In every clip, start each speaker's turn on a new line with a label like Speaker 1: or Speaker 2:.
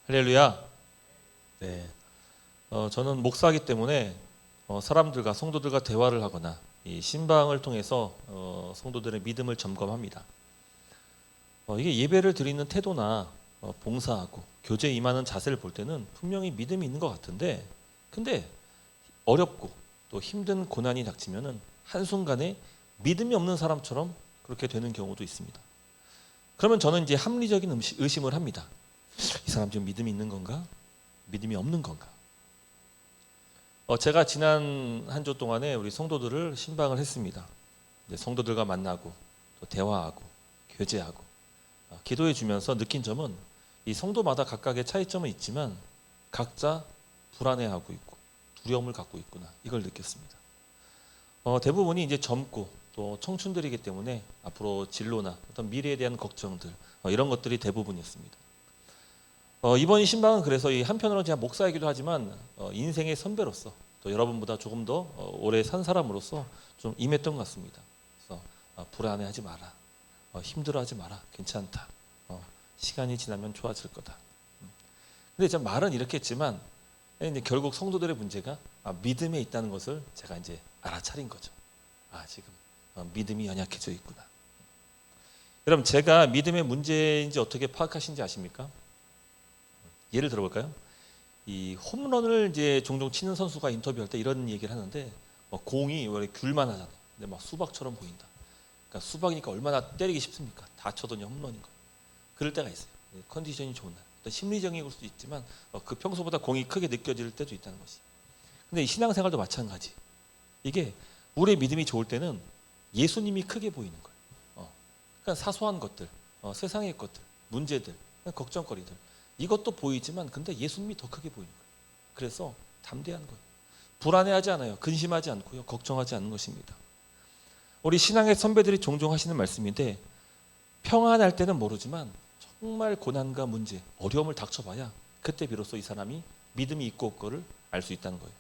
Speaker 1: 할렐루야. 네. 저는 목사이기 때문에 사람들과 성도들과 대화를 하거나 이 신방을 통해서 성도들의 믿음을 점검합니다. 이게 예배를 드리는 태도나 봉사하고 교제에 임하는 자세를 볼 때는 분명히 믿음이 있는 것 같은데, 근데 어렵고 또 힘든 고난이 닥치면은 한순간에 믿음이 없는 사람처럼 그렇게 되는 경우도 있습니다. 그러면 저는 이제 합리적인 의심을 합니다. 이 사람 지금 믿음이 있는 건가? 믿음이 없는 건가? 제가 지난 한 주 동안에 우리 성도들을 신방을 했습니다. 이제 성도들과 만나고 또 대화하고 교제하고 기도해 주면서 느낀 점은 이 성도마다 각각의 차이점은 있지만 각자 불안해하고 있고 두려움을 갖고 있구나, 이걸 느꼈습니다. 대부분이 이제 젊고 또 청춘들이기 때문에 앞으로 진로나 어떤 미래에 대한 걱정들, 이런 것들이 대부분이었습니다. 이번 신방은 그래서 이 한편으로는 제가 목사이기도 하지만 인생의 선배로서 또 여러분보다 조금 더 오래 산 사람으로서 좀 임했던 것 같습니다. 그래서 불안해하지 마라, 힘들어하지 마라, 괜찮다, 시간이 지나면 좋아질 거다. 근데 제가 말은 이렇게 했지만 이제 결국 성도들의 문제가 믿음에 있다는 것을 제가 이제 알아차린 거죠. 지금 믿음이 연약해져 있구나. 여러분, 제가 믿음의 문제인지 어떻게 파악하신지 아십니까? 예를 들어볼까요? 이 홈런을 이제 종종 치는 선수가 인터뷰할 때 이런 얘기를 하는데, 공이 원래 귤만 하잖아요. 근데 막 수박처럼 보인다. 그러니까 수박이니까 얼마나 때리기 쉽습니까? 다 쳐도 홈런인 거예요. 그럴 때가 있어요. 컨디션이 좋은 날. 또 심리적인 걸 수도 있지만 그 평소보다 공이 크게 느껴질 때도 있다는 것이. 근데 이 신앙생활도 마찬가지. 이게 우리의 믿음이 좋을 때는 예수님이 크게 보이는 거예요. 그러니까 사소한 것들, 세상의 것들, 문제들, 걱정거리들, 이것도 보이지만 근데 예수님이 더 크게 보이는 거예요. 그래서 담대한 거예요. 불안해하지 않아요. 근심하지 않고요. 걱정하지 않는 것입니다. 우리 신앙의 선배들이 종종 하시는 말씀인데, 평안할 때는 모르지만 정말 고난과 문제, 어려움을 닥쳐봐야 그때 비로소 이 사람이 믿음이 있고 없고를 알 수 있다는 거예요.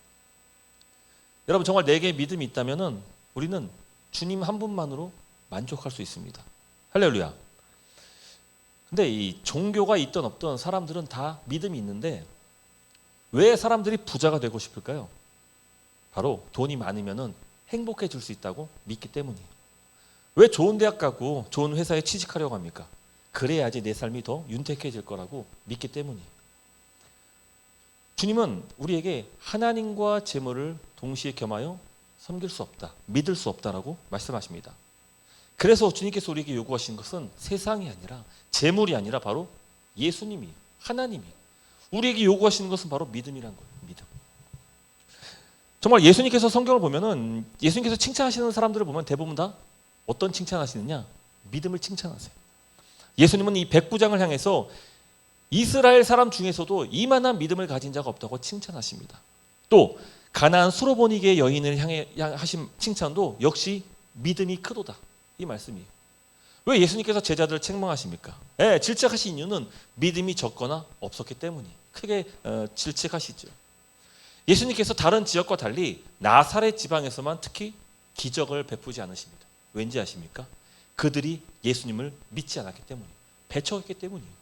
Speaker 1: 여러분, 정말 내게 믿음이 있다면은 우리는 주님 한 분만으로 만족할 수 있습니다. 할렐루야. 근데 이 종교가 있든 없든 사람들은 다 믿음이 있는데 왜 사람들이 부자가 되고 싶을까요? 바로 돈이 많으면은 행복해질 수 있다고 믿기 때문이에요. 왜 좋은 대학 가고 좋은 회사에 취직하려고 합니까? 그래야지 내 삶이 더 윤택해질 거라고 믿기 때문이에요. 주님은 우리에게 하나님과 재물을 동시에 겸하여 섬길 수 없다, 믿을 수 없다라고 말씀하십니다. 그래서 주님께서 우리에게 요구하신 것은 세상이 아니라, 재물이 아니라 바로 예수님이, 하나님이 우리에게 요구하시는 것은 바로 믿음이란 거예요. 믿음. 정말 예수님께서 성경을 보면은 예수님께서 칭찬하시는 사람들을 보면 대부분 다 어떤 칭찬하시느냐? 믿음을 칭찬하세요. 예수님은 이 백부장을 향해서 이스라엘 사람 중에서도 이만한 믿음을 가진 자가 없다고 칭찬하십니다. 또 가나안 수로보니게 여인을 향해 하신 칭찬도 역시 믿음이 크도다, 이 말씀이에요. 왜 예수님께서 제자들을 책망하십니까? 질책하신 이유는 믿음이 적거나 없었기 때문이에요. 크게 질책하시죠. 예수님께서 다른 지역과 달리 나사렛 지방에서만 특히 기적을 베푸지 않으십니다. 왠지 아십니까? 그들이 예수님을 믿지 않았기 때문이에요. 배척했기 때문이에요.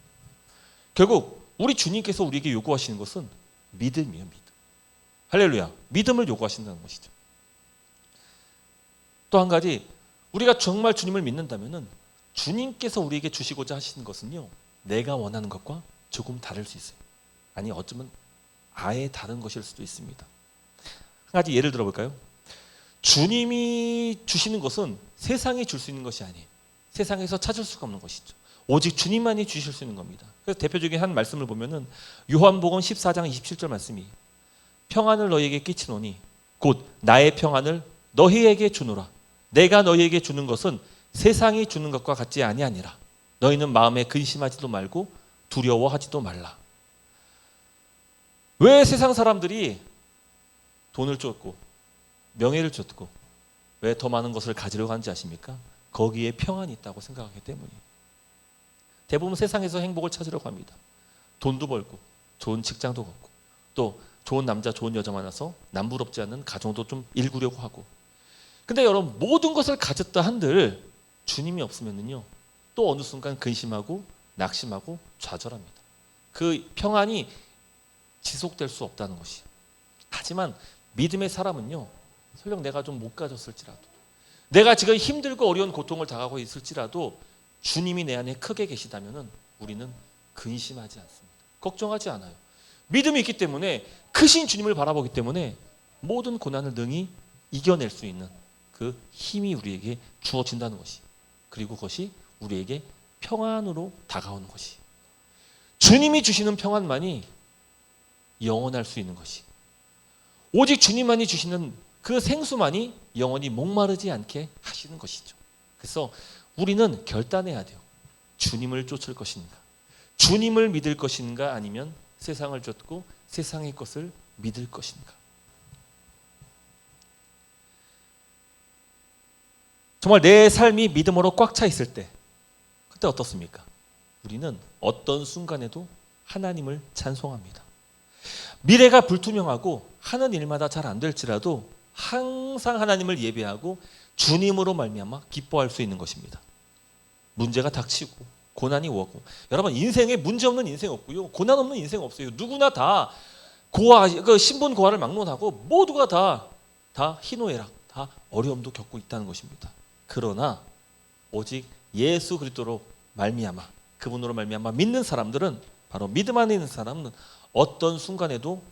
Speaker 1: 결국 우리 주님께서 우리에게 요구하시는 것은 믿음이에요. 믿음. 할렐루야. 믿음을 요구하신다는 것이죠. 또 한 가지, 우리가 정말 주님을 믿는다면은 주님께서 우리에게 주시고자 하시는 것은요, 내가 원하는 것과 조금 다를 수 있어요. 아니, 어쩌면 아예 다른 것일 수도 있습니다. 한 가지 예를 들어볼까요? 주님이 주시는 것은 세상이 줄 수 있는 것이 아니에요. 세상에서 찾을 수가 없는 것이죠. 오직 주님만이 주실 수 있는 겁니다. 그래서 대표적인 한 말씀을 보면은 요한복음 14장 27절 말씀이, 평안을 너희에게 끼치노니 곧 나의 평안을 너희에게 주노라. 내가 너희에게 주는 것은 세상이 주는 것과 같지 아니하니라. 너희는 마음에 근심하지도 말고 두려워하지도 말라. 왜 세상 사람들이 돈을 쫓고 명예를 쫓고 왜 더 많은 것을 가지려고 하는지 아십니까? 거기에 평안이 있다고 생각하기 때문이에요. 대부분 세상에서 행복을 찾으려고 합니다. 돈도 벌고 좋은 직장도 갖고 또 좋은 남자 좋은 여자 만나서 남부럽지 않은 가정도 좀 일구려고 하고. 근데 여러분, 모든 것을 가졌다 한들 주님이 없으면요 또 어느 순간 근심하고 낙심하고 좌절합니다. 그 평안이 지속될 수 없다는 것이. 하지만 믿음의 사람은요, 설령 내가 좀 못 가졌을지라도, 내가 지금 힘들고 어려운 고통을 당하고 있을지라도 주님이 내 안에 크게 계시다면 우리는 근심하지 않습니다. 걱정하지 않아요. 믿음이 있기 때문에, 크신 주님을 바라보기 때문에 모든 고난을 능히 이겨낼 수 있는 그 힘이 우리에게 주어진다는 것이, 그리고 그것이 우리에게 평안으로 다가오는 것이, 주님이 주시는 평안만이 영원할 수 있는 것이, 오직 주님만이 주시는 그 생수만이 영원히 목마르지 않게 하시는 것이죠. 그래서 우리는 결단해야 돼요. 주님을 쫓을 것인가, 주님을 믿을 것인가, 아니면 세상을 쫓고 세상의 것을 믿을 것인가. 정말 내 삶이 믿음으로 꽉 차 있을 때, 그때 어떻습니까? 우리는 어떤 순간에도 하나님을 찬송합니다. 미래가 불투명하고 하는 일마다 잘 안 될지라도 항상 하나님을 예배하고 주님으로 말미암아 기뻐할 수 있는 것입니다. 문제가 닥치고 고난이 오고, 여러분 인생에 문제 없는 인생 없고요, 고난 없는 인생 없어요. 누구나 다 신분 고하를 막론하고 모두가 다 희노애락, 다 어려움도 겪고 있다는 것입니다. 그러나 오직 예수 그리스도로 말미암아, 그분으로 말미암아 믿는 사람들은, 바로 믿음 안에 있는 사람은 어떤 순간에도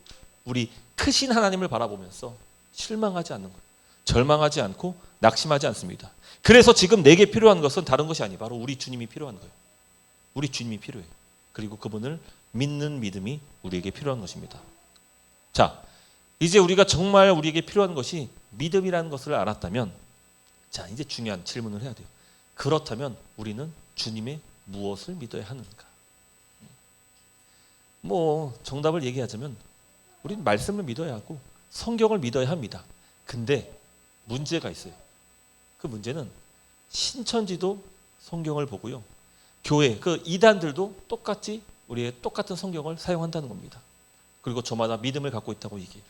Speaker 1: 우리 크신 하나님을 바라보면서 실망하지 않는 거예요. 절망하지 않고 낙심하지 않습니다. 그래서 지금 내게 필요한 것은 다른 것이 아니, 바로 우리 주님이 필요한 거예요. 우리 주님이 필요해요. 그리고 그분을 믿는 믿음이 우리에게 필요한 것입니다. 자, 이제 우리가 정말 우리에게 필요한 것이 믿음이라는 것을 알았다면, 자, 이제 중요한 질문을 해야 돼요. 그렇다면 우리는 주님의 무엇을 믿어야 하는가? 정답을 얘기하자면 우리는 말씀을 믿어야 하고 성경을 믿어야 합니다. 근데 문제가 있어요. 그 문제는 신천지도 성경을 보고요, 교회 그 이단들도 똑같이 우리의 똑같은 성경을 사용한다는 겁니다. 그리고 저마다 믿음을 갖고 있다고 얘기해요.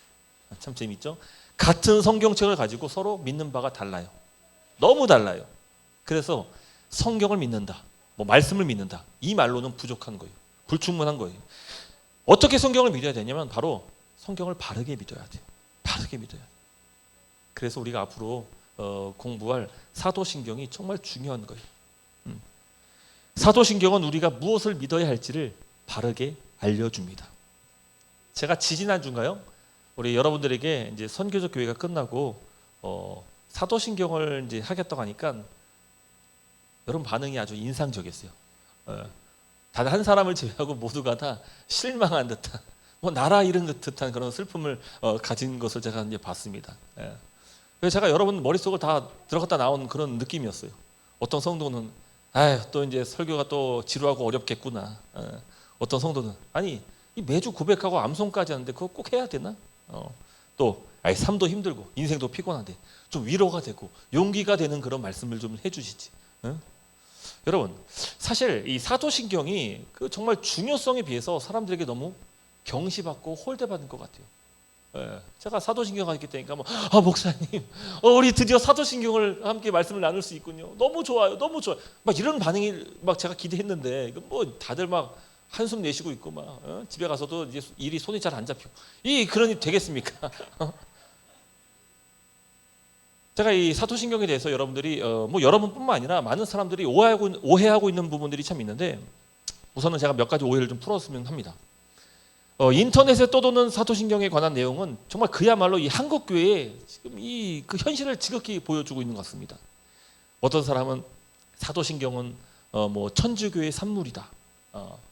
Speaker 1: 참 재밌죠? 같은 성경책을 가지고 서로 믿는 바가 달라요. 너무 달라요. 그래서 성경을 믿는다, 말씀을 믿는다, 이 말로는 부족한 거예요. 불충분한 거예요. 어떻게 성경을 믿어야 되냐면 바로 성경을 바르게 믿어야 돼요. 바르게 믿어야 돼요. 그래서 우리가 앞으로 공부할 사도신경이 정말 중요한 거예요. 사도신경은 우리가 무엇을 믿어야 할지를 바르게 알려줍니다. 제가 지지난주인가요? 우리 여러분들에게 이제 선교적 교회가 끝나고 사도신경을 이제 하겠다고 하니까 여러분 반응이 아주 인상적이었어요. 다들 한 사람을 제외하고 모두가 다 실망한 듯한, 나라 잃은 듯한 그런 슬픔을 가진 것을 제가 이제 봤습니다. 그래서 제가 여러분 머릿속을 다 들어갔다 나온 그런 느낌이었어요. 어떤 성도는 또 이제 설교가 또 지루하고 어렵겠구나. 어떤 성도는 아니 매주 고백하고 암송까지 하는데 그거 꼭 해야 되나? 또 삶도 힘들고 인생도 피곤한데 좀 위로가 되고 용기가 되는 그런 말씀을 좀 해주시지. 여러분 사실 이 사도신경이 그 정말 중요성에 비해서 사람들에게 너무 경시받고 홀대받은 것 같아요. 제가 사도신경 하기 때니까 목사님 우리 드디어 사도신경을 함께 말씀을 나눌 수 있군요. 너무 좋아요, 너무 좋아요. 막 이런 반응이 막 제가 기대했는데 다들 막 한숨 내쉬고 있고 집에 가서도 이제 일이 손이 잘 안 잡히고 그러니 되겠습니까? 제가 이 사도신경에 대해서 여러분들이 여러분뿐만 아니라 많은 사람들이 오해하고 있는 부분들이 참 있는데, 우선은 제가 몇 가지 오해를 좀 풀었으면 합니다. 인터넷에 떠도는 사도신경에 관한 내용은 정말 그야말로 이 한국 교회의 지금 그 현실을 지극히 보여주고 있는 것 같습니다. 어떤 사람은 사도신경은 천주교의 산물이다.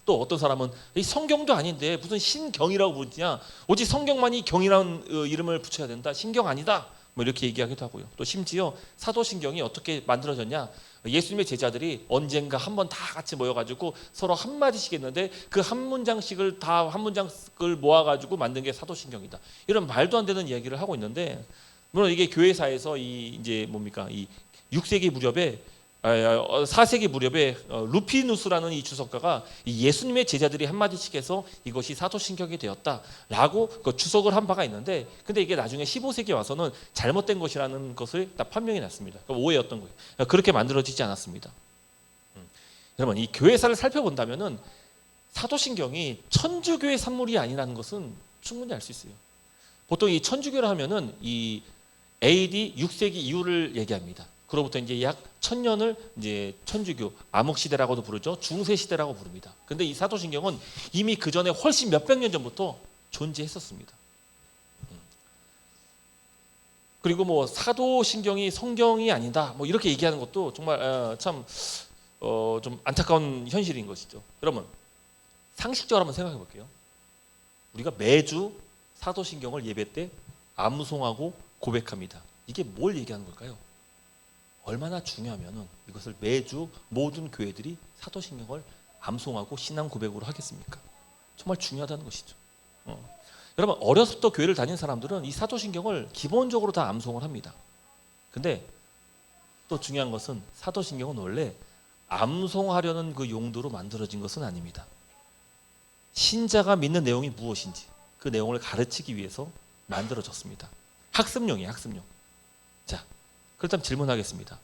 Speaker 1: 또 어떤 사람은 이 성경도 아닌데 무슨 신경이라고 부르냐, 오직 성경만이 경이라는 이름을 붙여야 된다, 신경 아니다, 이렇게 얘기하기도 하고요. 또 심지어 사도신경이 어떻게 만들어졌냐, 예수님의 제자들이 언젠가 한번 다 같이 모여가지고 서로 한마디씩 했는데 그 한 문장씩을 모아가지고 만든 게 사도신경이다, 이런 말도 안 되는 이야기를 하고 있는데, 물론 이게 교회사에서 이 6세기 무렵에 4세기 무렵에 루피누스라는 이 주석가가 예수님의 제자들이 한마디씩 해서 이것이 사도신경이 되었다라고 주석을 한 바가 있는데, 근데 이게 나중에 15세기에 와서는 잘못된 것이라는 것을 딱 판명이 났습니다. 오해였던 거예요. 그렇게 만들어지지 않았습니다. 여러분 이 교회사를 살펴본다면은 사도신경이 천주교의 산물이 아니라는 것은 충분히 알 수 있어요. 보통 이 천주교를 하면은 이 AD 6세기 이후를 얘기합니다. 그로부터 이제 약 1000년을 이제 천주교 암흑 시대라고도 부르죠. 중세 시대라고 부릅니다. 근데 이 사도신경은 이미 그 전에 훨씬 몇백 년 전부터 존재했었습니다. 그리고 뭐 사도신경이 성경이 아니다, 뭐 이렇게 얘기하는 것도 정말 참 좀 안타까운 현실인 것이죠. 여러분 상식적으로 한번 생각해 볼게요. 우리가 매주 사도신경을 예배 때 암송하고 고백합니다. 이게 뭘 얘기하는 걸까요? 얼마나 중요하면은 이것을 매주 모든 교회들이 사도신경을 암송하고 신앙 고백으로 하겠습니까? 정말 중요하다는 것이죠. 여러분 어려서부터 교회를 다닌 사람들은 이 사도신경을 기본적으로 다 암송을 합니다. 근데 또 중요한 것은 사도신경은 원래 암송하려는 그 용도로 만들어진 것은 아닙니다. 신자가 믿는 내용이 무엇인지 그 내용을 가르치기 위해서 만들어졌습니다. 학습용이에요, 학습용. 자, 그렇다면 질문하겠습니다.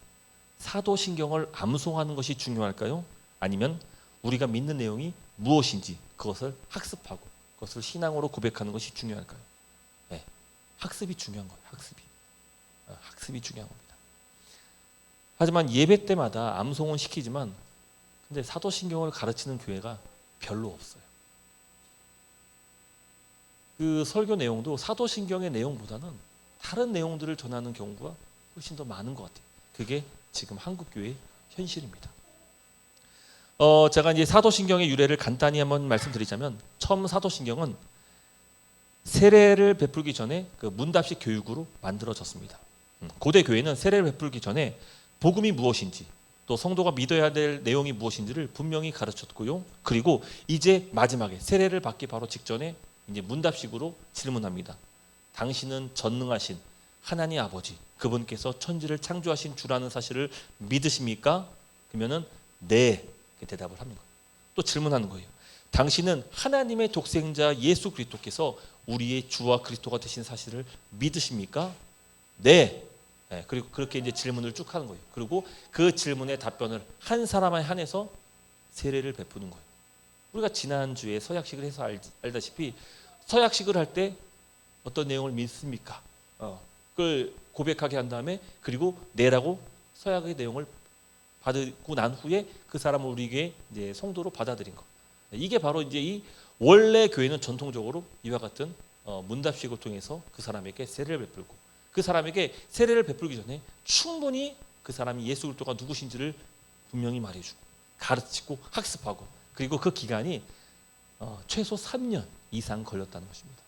Speaker 1: 사도신경을 암송하는 것이 중요할까요? 아니면 우리가 믿는 내용이 무엇인지 그것을 학습하고 그것을 신앙으로 고백하는 것이 중요할까요? 네, 학습이 중요한 거예요. 학습이 중요한 겁니다. 하지만 예배 때마다 암송은 시키지만 근데 사도신경을 가르치는 교회가 별로 없어요. 그 설교 내용도 사도신경의 내용보다는 다른 내용들을 전하는 경우가 훨씬 더 많은 것 같아요. 그게 지금 한국교회의 현실입니다. 제가 이제 사도신경의 유래를 간단히 한번 말씀드리자면 처음 사도신경은 세례를 베풀기 전에 그 문답식 교육으로 만들어졌습니다. 고대 교회는 세례를 베풀기 전에 복음이 무엇인지 또 성도가 믿어야 될 내용이 무엇인지를 분명히 가르쳤고요. 그리고 이제 마지막에 세례를 받기 바로 직전에 이제 문답식으로 질문합니다. 당신은 전능하신 하나님 아버지 그분께서 천지를 창조하신 주라는 사실을 믿으십니까? 그러면은 네 이렇게 대답을 하는 거예요. 또 질문하는 거예요. 당신은 하나님의 독생자 예수 그리스도께서 우리의 주와 그리스도가 되신 사실을 믿으십니까? 네. 네. 그리고 그렇게 이제 질문을 쭉 하는 거예요. 그리고 그 질문의 답변을 한 사람에 한해서 세례를 베푸는 거예요. 우리가 지난주에 서약식을 해서 알다시피 서약식을 할 때 어떤 내용을 믿습니까? 그걸 고백하게 한 다음에 그리고 내라고 서약의 내용을 받고 난 후에 그 사람을 우리에게 이제 성도로 받아들인 것. 이게 바로 이제 이 원래 교회는 전통적으로 이와 같은 문답식을 통해서 그 사람에게 세례를 베풀고 그 사람에게 세례를 베풀기 전에 충분히 그 사람이 예수 그리스도가 누구신지를 분명히 말해주고 가르치고 학습하고 그리고 그 기간이 최소 3년 이상 걸렸다는 것입니다.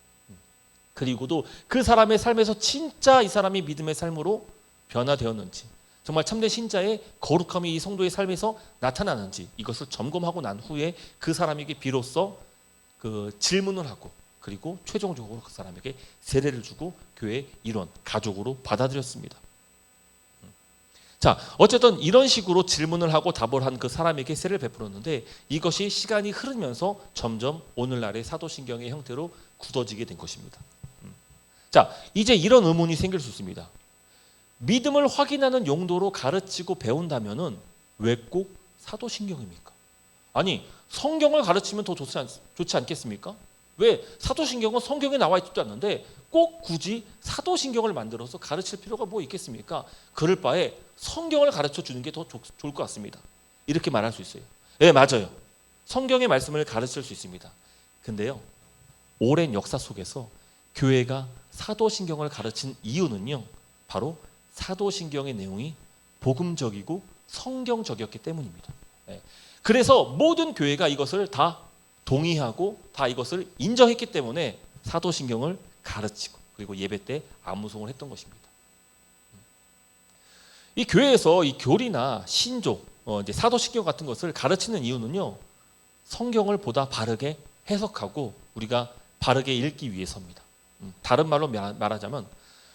Speaker 1: 그리고도 그 사람의 삶에서 진짜 이 사람이 믿음의 삶으로 변화되었는지 정말 참된 신자의 거룩함이 이 성도의 삶에서 나타나는지 이것을 점검하고 난 후에 그 사람에게 비로소 그 질문을 하고 그리고 최종적으로 그 사람에게 세례를 주고 교회의 일원, 가족으로 받아들였습니다. 자, 어쨌든 이런 식으로 질문을 하고 답을 한 그 사람에게 세례를 베풀었는데 이것이 시간이 흐르면서 점점 오늘날의 사도신경의 형태로 굳어지게 된 것입니다. 자, 이제 이런 의문이 생길 수 있습니다. 믿음을 확인하는 용도로 가르치고 배운다면은 왜 꼭 사도신경입니까? 아니, 성경을 가르치면 더 좋지 않겠습니까? 왜 사도신경은 성경에 나와 있지도 않는데 꼭 굳이 사도신경을 만들어서 가르칠 필요가 뭐 있겠습니까? 그럴 바에 성경을 가르쳐 주는 게 더 좋을 것 같습니다. 이렇게 말할 수 있어요. 네, 맞아요. 성경의 말씀을 가르칠 수 있습니다. 근데요, 오랜 역사 속에서 교회가 사도신경을 가르친 이유는요, 바로 사도신경의 내용이 복음적이고 성경적이었기 때문입니다. 네. 그래서 모든 교회가 이것을 다 동의하고 다 이것을 인정했기 때문에 사도신경을 가르치고 그리고 예배 때 암송을 했던 것입니다. 이 교회에서 이 교리나 신조, 이제 사도신경 같은 것을 가르치는 이유는요, 성경을 보다 바르게 해석하고 우리가 바르게 읽기 위해서입니다. 다른 말로 말하자면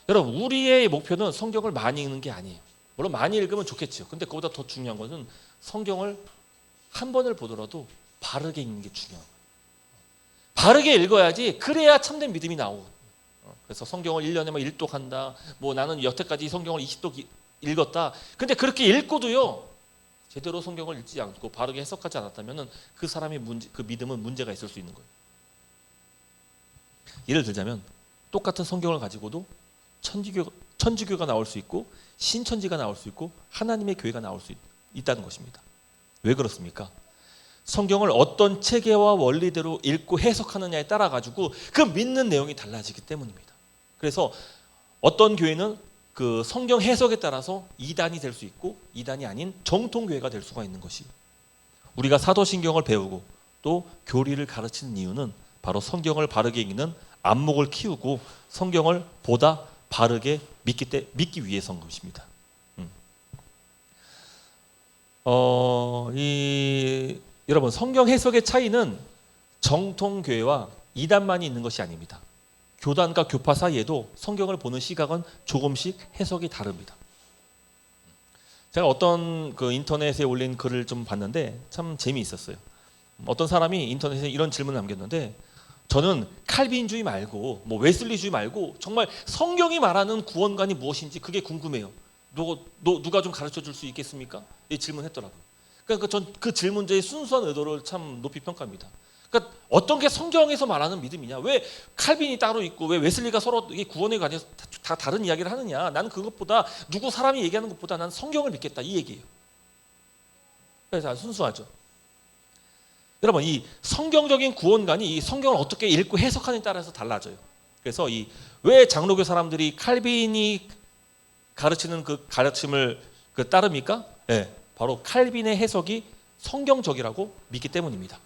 Speaker 1: 여러분 우리의 목표는 성경을 많이 읽는 게 아니에요. 물론 많이 읽으면 좋겠죠. 근데 그보다 더 중요한 것은 성경을 한 번을 보더라도 바르게 읽는 게 중요해요. 바르게 읽어야지 그래야 참된 믿음이 나오거든요. 그래서 성경을 1년에 막 1독한다. 뭐 나는 여태까지 성경을 20독 읽었다. 근데 그렇게 읽고도요 제대로 성경을 읽지 않고 바르게 해석하지 않았다면 그 사람의 그 믿음은 문제가 있을 수 있는 거예요. 예를 들자면 똑같은 성경을 가지고도 천주교가 나올 수 있고 신천지가 나올 수 있고 하나님의 교회가 나올 수 있다는 것입니다. 왜 그렇습니까? 성경을 어떤 체계와 원리대로 읽고 해석하느냐에 따라 가지고 그 믿는 내용이 달라지기 때문입니다. 그래서 어떤 교회는 그 성경 해석에 따라서 이단이 될 수 있고 이단이 아닌 정통교회가 될 수가 있는 것이, 우리가 사도신경을 배우고 또 교리를 가르치는 이유는 바로 성경을 바르게 읽는 안목을 키우고 성경을 보다 바르게 믿기 위해서인 것입니다. 여러분, 성경 해석의 차이는 정통교회와 이단만이 있는 것이 아닙니다. 교단과 교파 사이에도 성경을 보는 시각은 조금씩 해석이 다릅니다. 제가 어떤 그 인터넷에 올린 글을 좀 봤는데 참 재미있었어요. 어떤 사람이 인터넷에 이런 질문을 남겼는데, 저는 칼빈주의 말고 뭐 웨슬리주의 말고 정말 성경이 말하는 구원관이 무엇인지 그게 궁금해요. 누가 좀 가르쳐 줄 수 있겠습니까? 이 질문했더라고요. 그러니까 전 그 질문자의 순수한 의도를 참 높이 평가합니다. 그러니까 어떤 게 성경에서 말하는 믿음이냐? 왜 칼빈이 따로 있고 왜 웨슬리가 서로 이게 구원에 관해서 다 다른 이야기를 하느냐? 나는 그것보다 누구 사람이 얘기하는 것보다 나는 성경을 믿겠다, 이 얘기예요. 그래서 순수하죠. 여러분, 이 성경적인 구원관이 이 성경을 어떻게 읽고 해석하느냐에 따라서 달라져요. 그래서 왜 장로교 사람들이 칼빈이 가르치는 그 가르침을 따릅니까? 네, 바로 칼빈의 해석이 성경적이라고 믿기 때문입니다.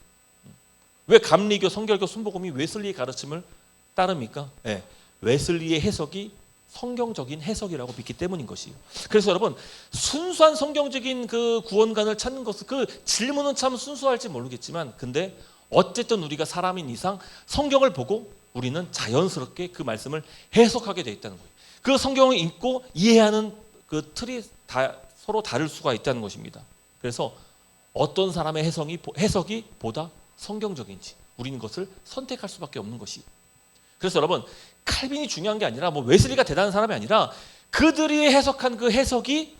Speaker 1: 왜 감리교, 성결교, 순복음이 웨슬리의 가르침을 따릅니까? 네, 웨슬리의 해석이 성경적인 해석이라고 믿기 때문인 것이에요. 그래서 여러분, 순수한 성경적인 그 구원관을 찾는 것은, 그 질문은 참 순수할지 모르겠지만, 근데 어쨌든 우리가 사람인 이상 성경을 보고 우리는 자연스럽게 그 말씀을 해석하게 되어 있다는 거예요. 그 성경을 읽고 이해하는 그 틀이 서로 다를 수가 있다는 것입니다. 그래서 어떤 사람의 해석이 보다 성경적인지 우리는 그것을 선택할 수밖에 없는 것이에요. 그래서 여러분, 칼빈이 중요한 게 아니라 뭐 웨슬리가 대단한 사람이 아니라 그들이 해석한 그 해석이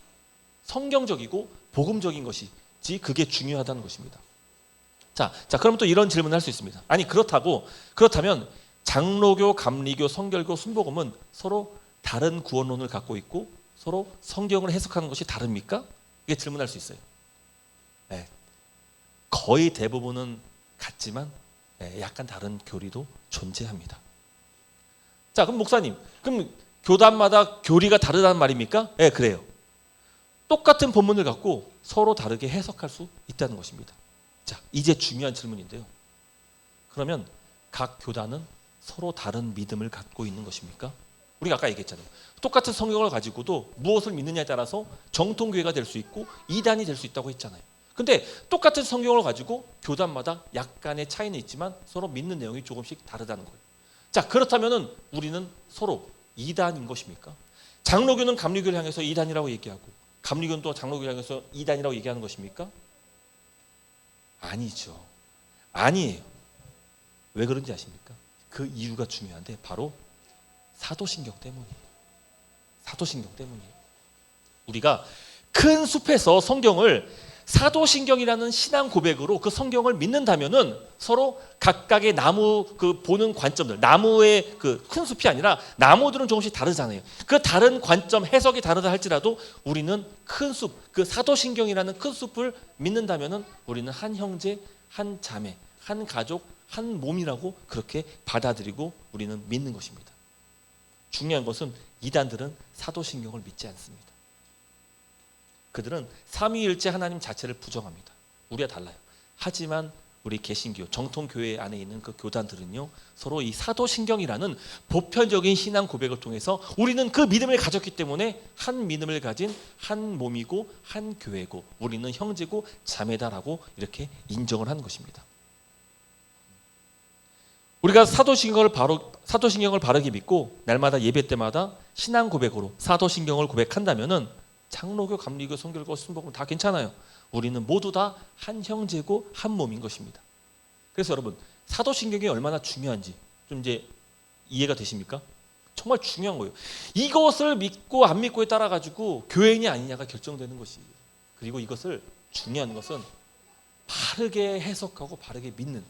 Speaker 1: 성경적이고 복음적인 것이지, 그게 중요하다는 것입니다. 자, 그럼 또 이런 질문을 할 수 있습니다. 아니, 그렇다면 장로교, 감리교, 성결교, 순복음은 서로 다른 구원론을 갖고 있고 서로 성경을 해석하는 것이 다릅니까? 이게 질문할 수 있어요. 네, 거의 대부분은 같지만 약간 다른 교리도 존재합니다. 자, 그럼 목사님, 그럼 교단마다 교리가 다르다는 말입니까? 네, 그래요. 똑같은 본문을 갖고 서로 다르게 해석할 수 있다는 것입니다. 자, 이제 중요한 질문인데요. 그러면 각 교단은 서로 다른 믿음을 갖고 있는 것입니까? 우리가 아까 얘기했잖아요. 똑같은 성경을 가지고도 무엇을 믿느냐에 따라서 정통교회가 될 수 있고 이단이 될 수 있다고 했잖아요. 근데 똑같은 성경을 가지고 교단마다 약간의 차이는 있지만 서로 믿는 내용이 조금씩 다르다는 거예요. 자, 그렇다면 우리는 서로 이단인 것입니까? 장로교는 감리교를 향해서 이단이라고 얘기하고 감리교는 또 장로교를 향해서 이단이라고 얘기하는 것입니까? 아니죠. 아니에요. 왜 그런지 아십니까? 그 이유가 중요한데 바로 사도신경 때문이에요. 사도신경 때문이에요. 우리가 큰 숲에서 성경을 사도신경이라는 신앙 고백으로 그 성경을 믿는다면은 서로 각각의 나무 그 보는 관점들, 나무의 그 큰 숲이 아니라 나무들은 조금씩 다르잖아요. 그 다른 관점, 해석이 다르다 할지라도 우리는 큰 숲, 그 사도신경이라는 큰 숲을 믿는다면은 우리는 한 형제, 한 자매, 한 가족, 한 몸이라고 그렇게 받아들이고 우리는 믿는 것입니다. 중요한 것은 이단들은 사도신경을 믿지 않습니다. 그들은 삼위일체 하나님 자체를 부정합니다. 우리가 달라요. 하지만 우리 개신교, 정통교회 안에 있는 그 교단들은요, 서로 이 사도신경이라는 보편적인 신앙 고백을 통해서 우리는 그 믿음을 가졌기 때문에 한 믿음을 가진 한 몸이고 한 교회고 우리는 형제고 자매다라고 이렇게 인정을 하는 것입니다. 우리가 사도신경을 바르게 믿고 날마다 예배 때마다 신앙 고백으로 사도신경을 고백한다면은 장로교, 감리교, 성결교, 순복음 다 괜찮아요. 우리는 모두 다 한 형제고 한 몸인 것입니다. 그래서 여러분, 사도신경이 얼마나 중요한지 좀 이제 이해가 되십니까? 정말 중요한 거예요. 이것을 믿고 안 믿고에 따라 가지고 교회인이 아니냐가 결정되는 것이에요. 그리고 이것을 중요한 것은 바르게 해석하고 바르게 믿는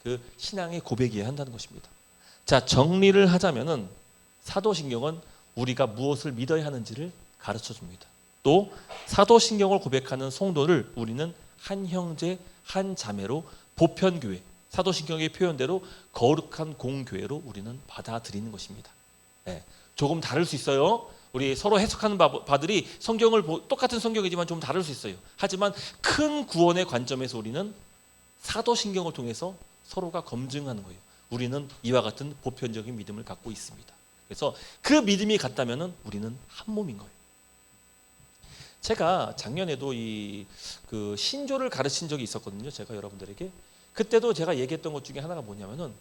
Speaker 1: 그 신앙의 고백이어야 한다는 것입니다. 자, 정리를 하자면은 사도신경은 우리가 무엇을 믿어야 하는지를 가르쳐 줍니다. 또 사도신경을 고백하는 성도를 우리는 한 형제 한 자매로 보편교회, 사도신경의 표현대로 거룩한 공교회로 우리는 받아들이는 것입니다. 네, 조금 다를 수 있어요. 우리 서로 해석하는 바들이 성경을 똑같은 성경이지만 좀 다를 수 있어요. 하지만 큰 구원의 관점에서 우리는 사도신경을 통해서 서로가 검증하는 거예요. 우리는 이와 같은 보편적인 믿음을 갖고 있습니다. 그래서 그 믿음이 같다면은 우리는 한 몸인 거예요. 제가 작년에도 그 신조를 가르친 적이 있었거든요. 제가 여러분들에게 그때도 제가 얘기했던 것 중에 하나가 뭐냐면은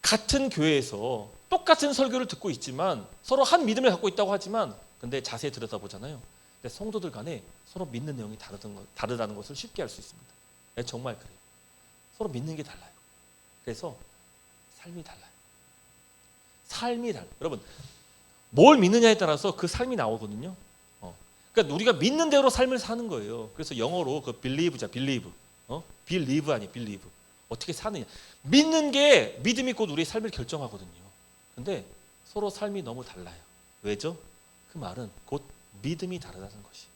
Speaker 1: 같은 교회에서 똑같은 설교를 듣고 있지만 서로 한 믿음을 갖고 있다고 하지만 근데 자세히 들여다보잖아요. 근데 성도들 간에 서로 믿는 내용이 다르다는 것을 쉽게 알 수 있습니다. 네, 정말 그래요. 서로 믿는 게 달라요. 그래서 삶이 달라요. 삶이 달라요. 여러분 뭘 믿느냐에 따라서 그 삶이 나오거든요. 그러니까 우리가 믿는 대로 삶을 사는 거예요. 그래서 영어로 그 believe자 believe, believe 아니 believe. 어떻게 사느냐. 믿는 게 믿음이 곧 우리의 삶을 결정하거든요. 근데 서로 삶이 너무 달라요. 왜죠? 그 말은 곧 믿음이 다르다는 것이.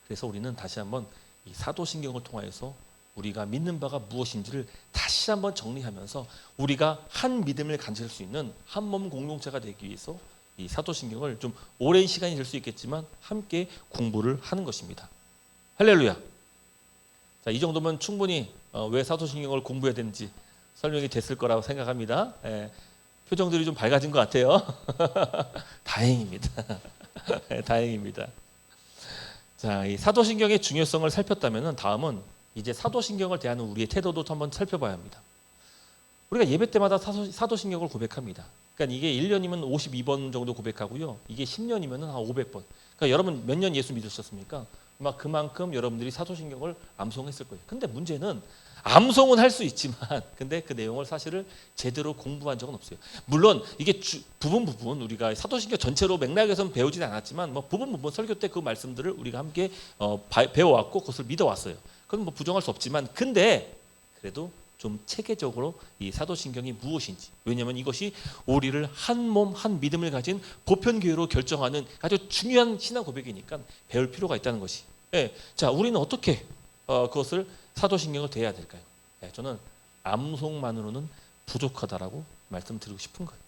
Speaker 1: 그래서 우리는 다시 한번 이 사도신경을 통하여서 우리가 믿는 바가 무엇인지를 다시 한번 정리하면서 우리가 한 믿음을 가질 수 있는 한 몸 공동체가 되기 위해서 이 사도신경을 좀 오랜 시간이 될 수 있겠지만 함께 공부를 하는 것입니다. 할렐루야. 자, 이 정도면 충분히 왜 사도신경을 공부해야 되는지 설명이 됐을 거라고 생각합니다. 표정들이 좀 밝아진 것 같아요. 다행입니다. 다행입니다. 자, 이 사도신경의 중요성을 살폈다면 다음은 이제 사도신경을 대하는 우리의 태도도 한번 살펴봐야 합니다. 우리가 예배 때마다 사도신경을 고백합니다. 그러니까 이게 1년이면 52번 정도 고백하고요. 이게 10년이면 한 500번. 그러니까 여러분 몇 년 예수 믿으셨습니까? 막 그만큼 여러분들이 사도신경을 암송했을 거예요. 근데 문제는 암송은 할 수 있지만 근데 그 내용을 사실을 제대로 공부한 적은 없어요. 물론 이게 부분 우리가 사도신경 전체로 맥락에서는 배우지는 않았지만 뭐 부분 설교 때 그 말씀들을 우리가 함께 배워왔고 그것을 믿어왔어요. 그건 뭐 부정할 수 없지만 근데 그래도 좀 체계적으로 이 사도신경이 무엇인지, 왜냐하면 이것이 우리를 한 몸 한 믿음을 가진 보편교회로 결정하는 아주 중요한 신앙 고백이니까 배울 필요가 있다는 것이. 자, 우리는 어떻게 그것을 사도신경을 대해야 될까요? 저는 암송만으로는 부족하다라고 말씀드리고 싶은 거예요.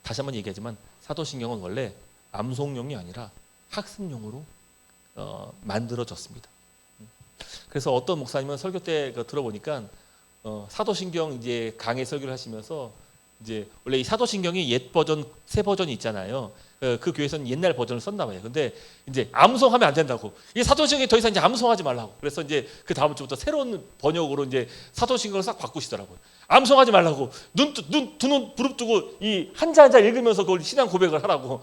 Speaker 1: 다시 한번 얘기하지만 사도신경은 원래 암송용이 아니라 학습용으로 만들어졌습니다. 그래서 어떤 목사님은 설교 때 들어보니까 사도신경 이제 강의 설교를 하시면서 이제 원래 이 사도신경이 옛 버전, 새 버전이 있잖아요. 그 교회에서는 옛날 버전을 썼나 봐요. 근데 이제 암송하면 안 된다고. 이 사도신경이 더 이상 이제 암송하지 말라고. 그래서 이제 그 다음 주부터 새로운 번역으로 이제 사도신경을 싹 바꾸시더라고요. 암송하지 말라고. 두 눈 부릅뜨고 이 한자 읽으면서 그걸 신앙 고백을 하라고.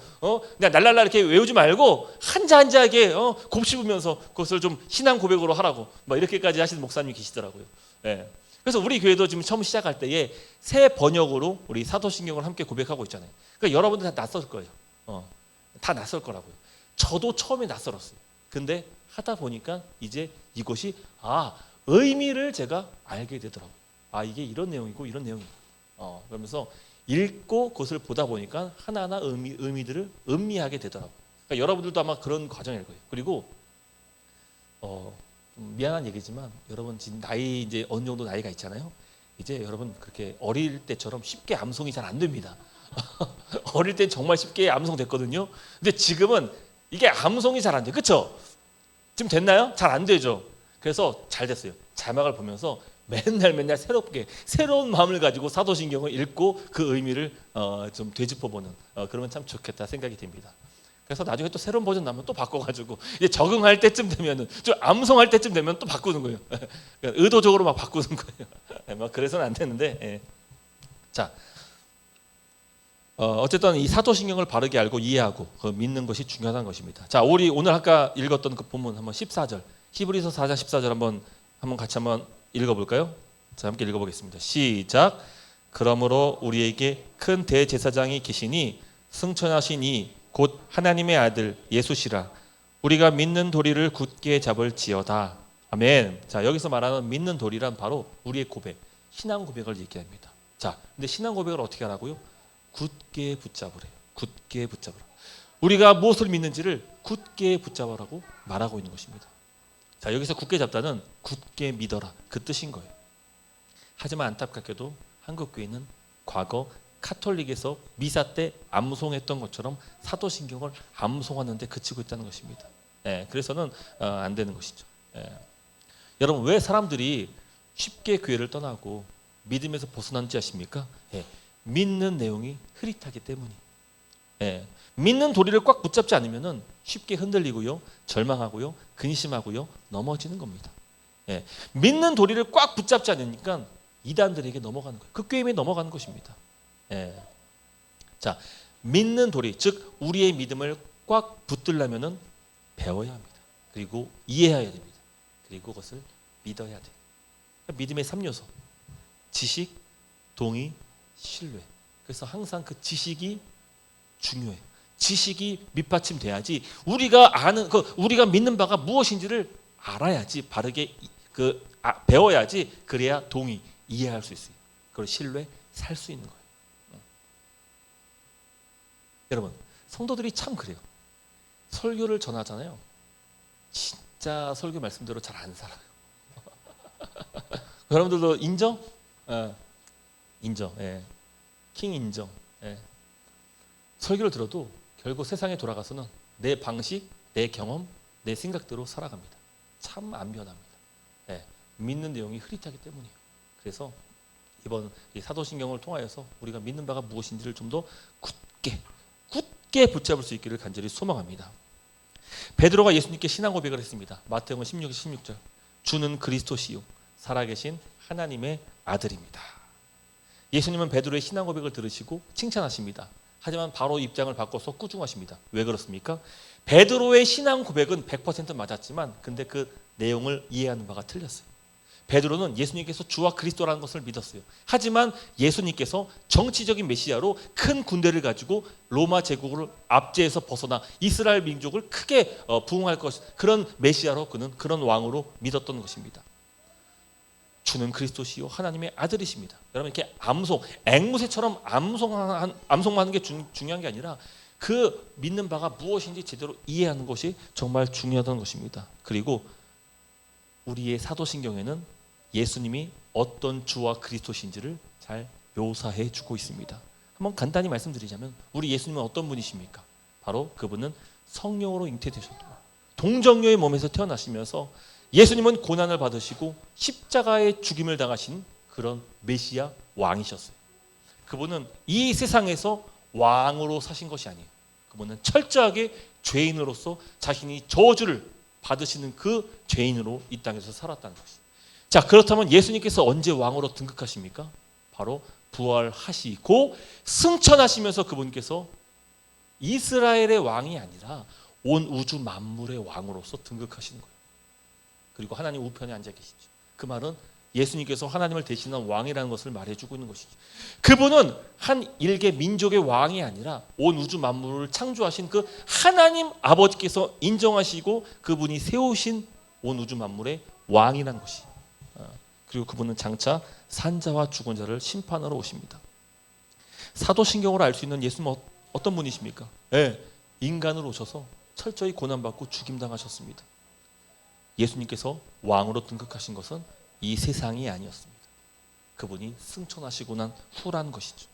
Speaker 1: 그냥 날랄라 이렇게 외우지 말고 한자하게 곱씹으면서 그것을 좀 신앙 고백으로 하라고. 막 이렇게까지 하시는 목사님이 계시더라고요. 그래서 우리 교회도 지금 처음 시작할 때에 새 번역으로 우리 사도신경을 함께 고백하고 있잖아요. 그러니까 여러분들 다 낯설 거예요. 다 낯설 거라고요. 저도 처음에 낯설었어요. 근데 하다 보니까 이제 이것이 의미를 제가 알게 되더라고요. 이게 이런 내용이고 이런 내용이고. 그러면서 읽고 그것을 보다 보니까 하나하나 의미들을 음미하게 되더라고요. 그러니까 여러분들도 아마 그런 과정일 거예요. 그리고 미안한 얘기지만 여러분 지금 나이 이제 어느 정도 나이가 있잖아요. 이제 여러분 그렇게 어릴 때처럼 쉽게 암송이 잘 안 됩니다. 어릴 땐 정말 쉽게 암송됐거든요. 근데 지금은 이게 암송이 잘 안 돼요. 그렇죠? 지금 됐나요? 잘 안 되죠. 그래서 잘 됐어요. 자막을 보면서 맨날 새롭게 새로운 마음을 가지고 사도신경을 읽고 그 의미를 좀 되짚어보는 그러면 참 좋겠다 생각이 듭니다. 그래서 나중에 또 새로운 버전 나면 또 바꿔가지고 이제 적응할 때쯤 되면은 좀 암송할 때쯤 되면 또 바꾸는 거예요. 의도적으로 막 바꾸는 거예요. 막 그래서는 안 되는데. 자, 어쨌든 이 사도신경을 바르게 알고 이해하고 믿는 것이 중요한 것입니다. 자, 우리 오늘 아까 읽었던 그 본문 한번 14절 히브리서 4장 14절 한번 같이 한번 읽어볼까요? 자, 함께 읽어보겠습니다. 시작. 그러므로 우리에게 큰 대제사장이 계시니 승천하신 이 곧 하나님의 아들 예수시라. 우리가 믿는 도리를 굳게 잡을지어다. 아멘. 자, 여기서 말하는 믿는 도리란 바로 우리의 고백, 신앙 고백을 얘기합니다. 자, 근데 신앙 고백을 어떻게 하라고요? 굳게 붙잡으래요. 굳게 붙잡으라. 우리가 무엇을 믿는지를 굳게 붙잡으라고 말하고 있는 것입니다. 자, 여기서 굳게 잡다는 굳게 믿어라, 그 뜻인 거예요. 하지만 안타깝게도 한국 교회는 과거 카톨릭에서 미사 때 암송했던 것처럼 사도신경을 암송하는데 그치고 있다는 것입니다. 그래서는 안 되는 것이죠. 여러분, 왜 사람들이 쉽게 교회를 떠나고 믿음에서 벗어난지 아십니까? 믿는 내용이 흐릿하기 때문이. 믿는 도리를 꽉 붙잡지 않으면 쉽게 흔들리고요, 절망하고요, 근심하고요, 넘어지는 겁니다. 믿는 도리를 꽉 붙잡지 않으니까 이단들에게 넘어가는 거예요. 그 게임에 넘어가는 것입니다. 자, 믿는 도리, 즉 우리의 믿음을 꽉 붙들려면은 배워야 합니다. 그리고 이해해야 됩니다. 그리고 그것을 믿어야 돼요. 믿음의 3요소: 지식, 동의, 신뢰. 그래서 항상 그 지식이 중요해요. 지식이 밑받침돼야지 우리가 아는 우리가 믿는 바가 무엇인지를 알아야지, 바르게 배워야지. 그래야 동의, 이해할 수 있어요. 그리고 신뢰, 살 수 있는 거예요. 여러분, 성도들이 참 그래요. 설교를 전하잖아요. 진짜 설교 말씀대로 잘 안 살아요. 여러분들도 인정? 인정. 킹 인정. 설교를 들어도 결국 세상에 돌아가서는 내 방식, 내 경험, 내 생각대로 살아갑니다. 참 안 변합니다. 믿는 내용이 흐릿하기 때문이에요. 그래서 이번 이 사도신경을 통하여서 우리가 믿는 바가 무엇인지를 좀 더 굳게 붙잡을 수 있기를 간절히 소망합니다. 베드로가 예수님께 신앙 고백을 했습니다. 마태복음 16절. 주는 그리스도시요 살아계신 하나님의 아들입니다. 예수님은 베드로의 신앙 고백을 들으시고 칭찬하십니다. 하지만 바로 입장을 바꿔서 꾸중하십니다. 왜 그렇습니까? 베드로의 신앙 고백은 100% 맞았지만 근데 그 내용을 이해하는 바가 틀렸어요. 베드로는 예수님께서 주와 그리스도라는 것을 믿었어요. 하지만 예수님께서 정치적인 메시아로 큰 군대를 가지고 로마 제국을 압제해서 벗어나 이스라엘 민족을 크게 부흥할 것, 그런 메시아로, 그는 그런 왕으로 믿었던 것입니다. 주는 그리스도시요 하나님의 아들이십니다. 여러분, 이렇게 앵무새처럼 암송만 하는 게 중요한 게 아니라 그 믿는 바가 무엇인지 제대로 이해하는 것이 정말 중요하다는 것입니다. 그리고 우리의 사도신경에는 예수님이 어떤 주와 그리스도신지를 잘 묘사해 주고 있습니다. 한번 간단히 말씀드리자면 우리 예수님은 어떤 분이십니까? 바로 그분은 성령으로 잉태되셨고 동정녀의 몸에서 태어나시면서 예수님은 고난을 받으시고 십자가의 죽임을 당하신 그런 메시아 왕이셨어요. 그분은 이 세상에서 왕으로 사신 것이 아니에요. 그분은 철저하게 죄인으로서 자신이 저주를 받으시는 그 죄인으로 이 땅에서 살았다는 것이. 자, 그렇다면 예수님께서 언제 왕으로 등극하십니까? 바로 부활하시고 승천하시면서 그분께서 이스라엘의 왕이 아니라 온 우주 만물의 왕으로서 등극하시는 거예요. 그리고 하나님 우편에 앉아 계시죠. 그 말은 예수님께서 하나님을 대신한 왕이라는 것을 말해주고 있는 것이죠. 그분은 한 일개 민족의 왕이 아니라 온 우주 만물을 창조하신 그 하나님 아버지께서 인정하시고 그분이 세우신 온 우주 만물의 왕이라는 것이. 그리고 그분은 장차 산자와 죽은 자를 심판하러 오십니다. 사도신경으로 알 수 있는 예수님은 어떤 분이십니까? 인간으로 오셔서 철저히 고난받고 죽임당하셨습니다. 예수님께서 왕으로 등극하신 것은 이 세상이 아니었습니다. 그분이 승천하시고 난 후라는 것이죠.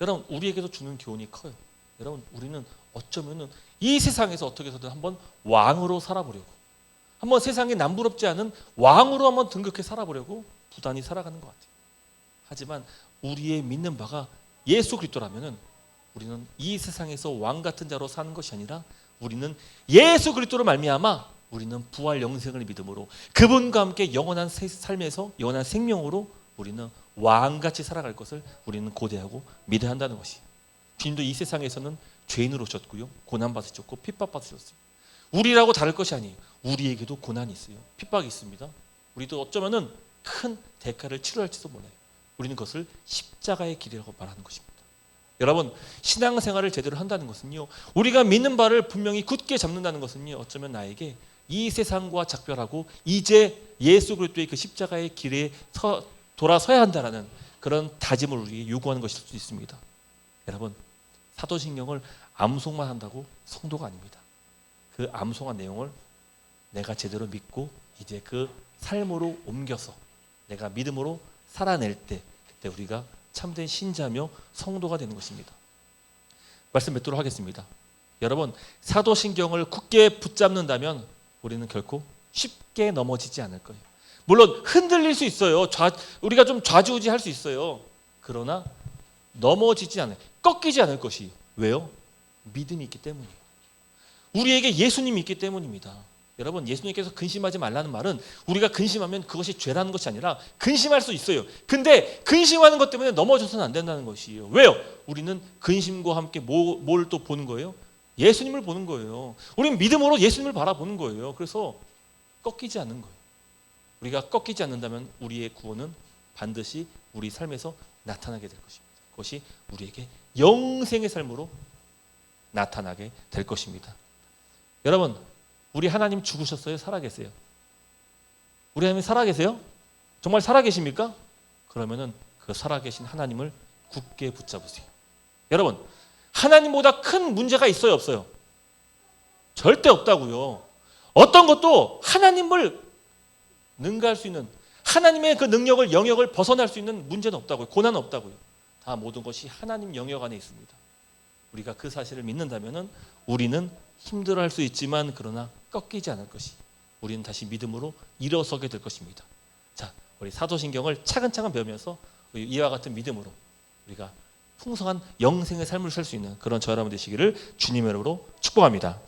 Speaker 1: 여러분, 우리에게도 주는 교훈이 커요. 여러분, 우리는 어쩌면은 이 세상에서 어떻게 해서든 한번 왕으로 살아보려고, 한번 세상에 남부럽지 않은 왕으로 한번 등극해 살아보려고 부단히 살아가는 것 같아요. 하지만 우리의 믿는 바가 예수 그리스도라면은 우리는 이 세상에서 왕 같은 자로 사는 것이 아니라 우리는 예수 그리스도로 말미암아 우리는 부활 영생을 믿음으로 그분과 함께 영원한 삶에서 영원한 생명으로 우리는 왕같이 살아갈 것을 우리는 고대하고 믿어야 한다는 것이. 주님도 이 세상에서는 죄인으로 오셨고요, 고난받으셨고 핍박받으셨어요. 우리라고 다를 것이 아니에요. 우리에게도 고난이 있어요. 핍박이 있습니다. 우리도 어쩌면은 큰 대가를 치러야 할지도 몰라요. 우리는 그것을 십자가의 길이라고 말하는 것입니다. 여러분, 신앙생활을 제대로 한다는 것은요, 우리가 믿는 바를 분명히 굳게 잡는다는 것은요, 어쩌면 나에게 이 세상과 작별하고 이제 예수 그리스도의 그 십자가의 길에 돌아서야 한다라는 그런 다짐을 우리에게 요구하는 것일 수 있습니다. 여러분, 사도신경을 암송만 한다고 성도가 아닙니다. 그 암송한 내용을 내가 제대로 믿고 이제 그 삶으로 옮겨서 내가 믿음으로 살아낼 때, 그때 우리가 참된 신자며 성도가 되는 것입니다. 말씀 맺도록 하겠습니다. 여러분, 사도신경을 굳게 붙잡는다면 우리는 결코 쉽게 넘어지지 않을 거예요. 물론 흔들릴 수 있어요. 우리가 좀 좌지우지할 수 있어요. 그러나 넘어지지 않아요. 꺾이지 않을 것이. 왜요? 믿음이 있기 때문이에요. 우리에게 예수님이 있기 때문입니다. 여러분, 예수님께서 근심하지 말라는 말은 우리가 근심하면 그것이 죄라는 것이 아니라 근심할 수 있어요. 근데 근심하는 것 때문에 넘어져서는 안 된다는 것이에요. 왜요? 우리는 근심과 함께 뭘 또 보는 거예요? 예수님을 보는 거예요. 우리는 믿음으로 예수님을 바라보는 거예요. 그래서 꺾이지 않는 거예요. 우리가 꺾이지 않는다면 우리의 구원은 반드시 우리 삶에서 나타나게 될 것입니다. 그것이 우리에게 영생의 삶으로 나타나게 될 것입니다. 여러분, 우리 하나님 죽으셨어요? 살아계세요? 우리 하나님 살아계세요? 정말 살아계십니까? 그러면은 그 살아계신 하나님을 굳게 붙잡으세요. 여러분, 하나님보다 큰 문제가 있어요, 없어요? 절대 없다고요. 어떤 것도 하나님을 능가할 수 있는, 하나님의 그 능력을, 영역을 벗어날 수 있는 문제는 없다고요. 고난은 없다고요. 다 모든 것이 하나님 영역 안에 있습니다. 우리가 그 사실을 믿는다면 우리는 힘들어할 수 있지만 그러나 꺾이지 않을 것이, 우리는 다시 믿음으로 일어서게 될 것입니다. 자, 우리 사도신경을 차근차근 배우면서 이와 같은 믿음으로 우리가 풍성한 영생의 삶을 살 수 있는 그런 저 여러분 되시기를 주님의 이름으로 축복합니다.